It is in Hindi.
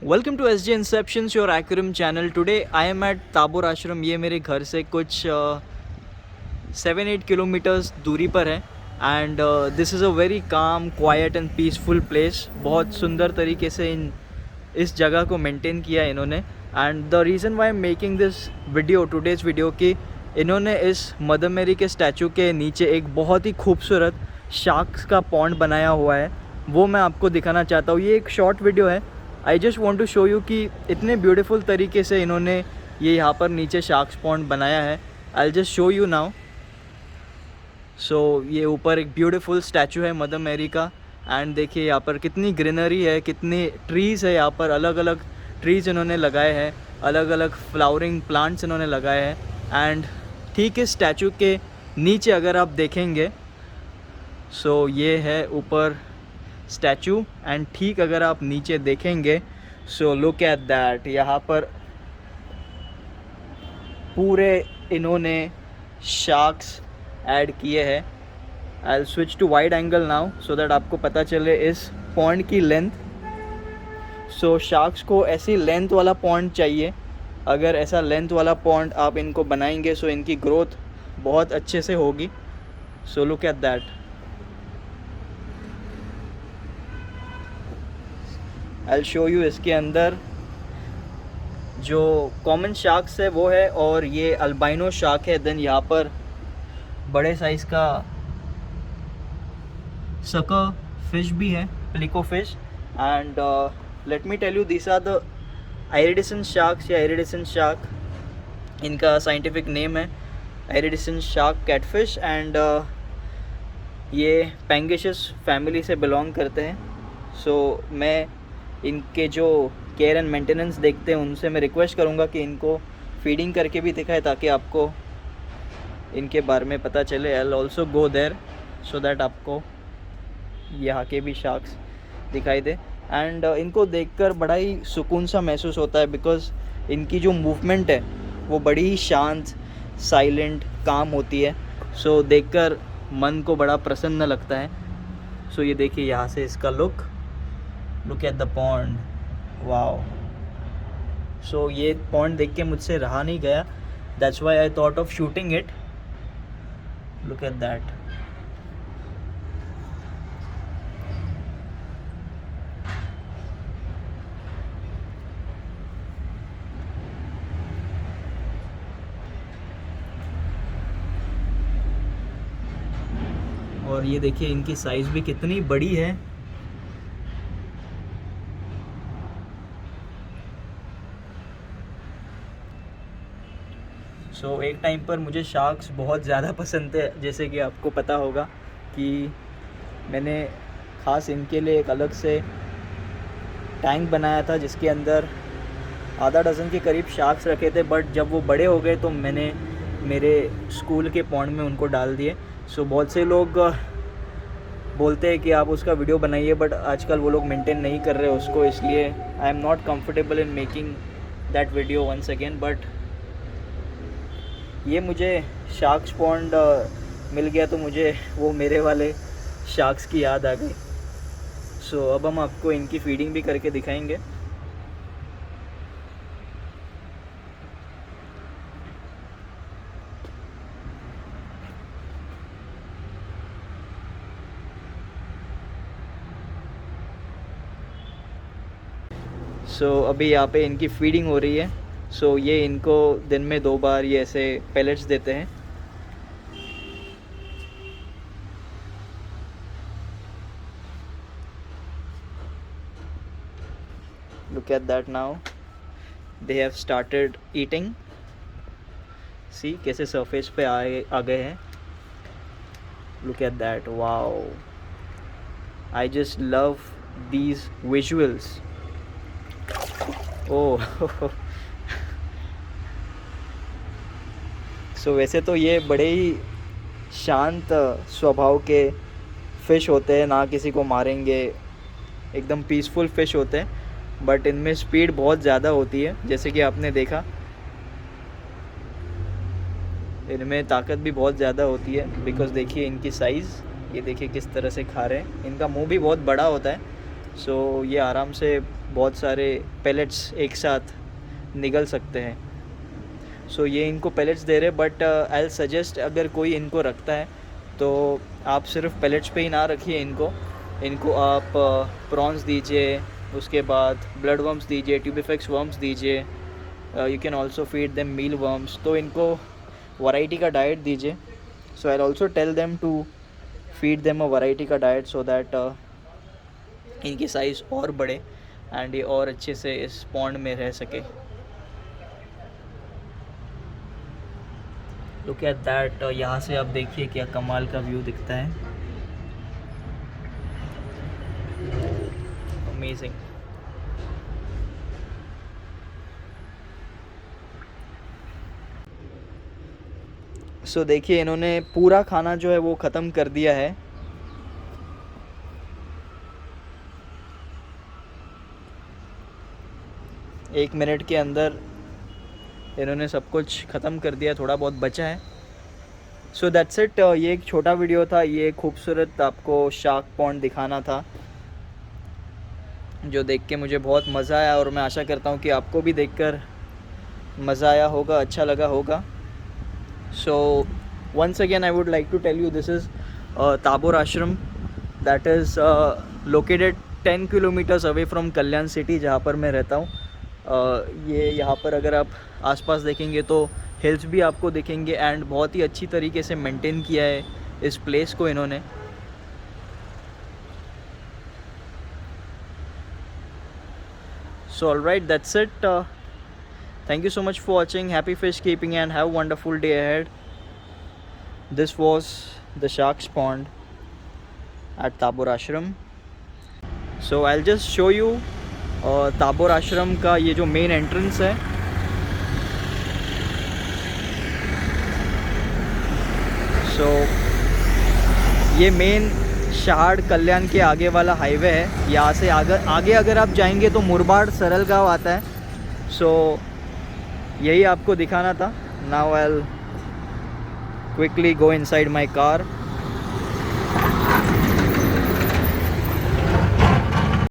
Welcome to S G inceptions your aquarium channel. Today I am at Tabor Ashram. ये मेरे घर से कुछ 7-8 किलोमीटर्स दूरी पर है and this is a very calm quiet and peaceful place. बहुत सुंदर तरीके से इस जगह को मेंटेन किया है इन्होंने। And the reason why am making this video today's video कि इन्होंने इस मदर मेरी के स्टैचू के नीचे एक बहुत ही खूबसूरत शार्क्स का पॉन्ड बनाया हुआ है, वो मैं आपको दिखाना चाहता हूँ। ये एक शॉर्ट वीडियो है। I just want to show you कि इतने ब्यूटीफुल तरीके से इन्होंने ये यहाँ पर नीचे शार्क्स पॉन्ड बनाया है। I just show you now. So ये ऊपर एक ब्यूटीफुल स्टैचू है मदर मेरी का। एंड देखिए यहाँ पर कितनी ग्रीनरी है, कितनी ट्रीज़ है यहाँ पर। अलग अलग ट्रीज़ इन्होंने लगाए हैं, अलग अलग फ्लावरिंग प्लांट्स इन्होंने लगाए हैं। एंड ठीक है, स्टैचू के नीचे अगर आप देखेंगे सो ये है ऊपर स्टैचू। एंड ठीक अगर आप नीचे देखेंगे सो लुक एट दैट, यहाँ पर पूरे इन्होंने शार्क्स ऐड किए हैं। I will switch to wide angle now so that आपको पता चले इस पॉन्ड की लेंथ। सो शार्क्स को ऐसी लेंथ वाला पॉन्ड चाहिए। अगर ऐसा लेंथ वाला पॉन्ड आप इनको बनाएंगे सो इनकी ग्रोथ बहुत अच्छे से होगी। So look at that. I will show you इसके अंदर जो कॉमन शार्क्स है वो है, और ये अल्बाइनो शार्क है। देन यहाँ पर बड़े साइज़ का सकर फिश भी है, pleco fish. And let me tell you, this are the iridescent sharks या आइरिडिसेंट शार्क, इनका साइंटिफिक नेम है आइरिडिसेंट शार्क कैटफिश। एंड ये पेंगेशियस फैमिली से बिलोंग करते हैं। सो मैं इनके जो केयर एंड मेंटेनेंस देखते हैं उनसे मैं रिक्वेस्ट करूँगा कि इनको फीडिंग करके भी दिखाए ताकि आपको इनके बारे में पता चले। I will also go there so that आपको यहाँ के भी शार्क्स दिखाई दे। एंड इनको देखकर बड़ा ही सुकून सा महसूस होता है, बिकॉज इनकी जो मूवमेंट है वो बड़ी ही शांत, साइलेंट, काम होती है। सो देखकर मन को बड़ा प्रसन्न लगता है। सो ये देखिए यहाँ से इसका look at the pond, wow. So ये पॉन्ड देख के मुझसे रहा नहीं गया, that's why I thought of shooting it. Look at that. और ये देखिए इनकी साइज़ भी कितनी बड़ी है। सो एक टाइम पर मुझे शार्क्स बहुत ज़्यादा पसंद थे, जैसे कि आपको पता होगा कि मैंने ख़ास इनके लिए एक अलग से टैंक बनाया था जिसके अंदर आधा डज़न के करीब शार्क्स रखे थे। बट जब वो बड़े हो गए तो मैंने मेरे स्कूल के पॉन्ड में उनको डाल दिए। सो बहुत से लोग बोलते हैं कि आप उसका वीडियो बनाइए, बट आजकल वो लोग मेंटेन नहीं कर रहे उसको, इसलिए I am not comfortable in making that video once again. But ये मुझे शार्क्स पॉन्ड मिल गया तो मुझे वो मेरे वाले शार्क्स की याद आ गई। सो अब हम आपको इनकी फीडिंग भी करके दिखाएंगे। सो अभी यहाँ पे इनकी फीडिंग हो रही है। सो ये इनको दिन में 2 बार ये ऐसे पेलेट्स देते हैं। Look at that, now they have started eating. See कैसे सरफेस पे आ गए हैं। Look at that, wow. I just love these visuals. Oh so वैसे तो ये बड़े ही शांत स्वभाव के फ़िश होते हैं, ना किसी को मारेंगे, एकदम पीसफुल फ़िश होते हैं। बट इनमें स्पीड बहुत ज़्यादा होती है, जैसे कि आपने देखा। इनमें ताकत भी बहुत ज़्यादा होती है, बिकॉज़ देखिए इनकी साइज़, ये देखिए किस तरह से खा रहे हैं। इनका मुंह भी बहुत बड़ा होता है। सो ये आराम से बहुत सारे पैलेट्स एक साथ निगल सकते हैं। सो ये इनको पैलेट्स दे रहे, बट आई सजेस्ट अगर कोई इनको रखता है तो आप सिर्फ पैलेट्स पे ही ना रखिए इनको आप प्रॉन्स दीजिए, उसके बाद ब्लड वर्म्स दीजिए, ट्यूबिफेक्स वर्म्स दीजिए, you can also feed them meal worms. तो इनको वैरायटी का डाइट दीजिए। So I also tell them to feed them a variety का डाइट सो दैट इनकी साइज़ और बढ़े एंड ये और अच्छे से इस पॉन्ड में रह सके। लुक एट दैट, यहाँ से आप देखिए क्या कमाल का व्यू दिखता है, अमेजिंग। सो देखिए इन्होंने पूरा खाना जो है वो ख़त्म कर दिया है। एक मिनट के अंदर इन्होंने सब कुछ ख़त्म कर दिया, थोड़ा बहुत बचा है। So that's it. ये एक छोटा वीडियो था, ये खूबसूरत आपको शार्क पॉन्ड दिखाना था जो देख के मुझे बहुत मज़ा आया, और मैं आशा करता हूँ कि आपको भी देखकर मज़ा आया होगा, अच्छा लगा होगा। So once again I would like to tell you this is Tabor Ashram that is located 10 kilometres away from Kalyan city, जहाँ पर मैं रहता हूँ। ये यहाँ पर अगर आप आसपास देखेंगे तो हिल्स भी आपको दिखेंगे एंड बहुत ही अच्छी तरीके से मेंटेन किया है इस प्लेस को इन्होंने। So alright, that's it. Thank you so much for watching. Happy fish keeping and have a wonderful day ahead. This was the Shark's Pond at Tabor Ashram. So I'll just show you Tabor आश्रम का ये जो मेन एंट्रेंस है। सो ये मेन शहाड़ कल्याण के आगे वाला हाईवे है। यहाँ से आगे अगर आप जाएंगे तो मुरबाड सरलगांव आता है। सो यही आपको दिखाना था। Now I will quickly go inside my car.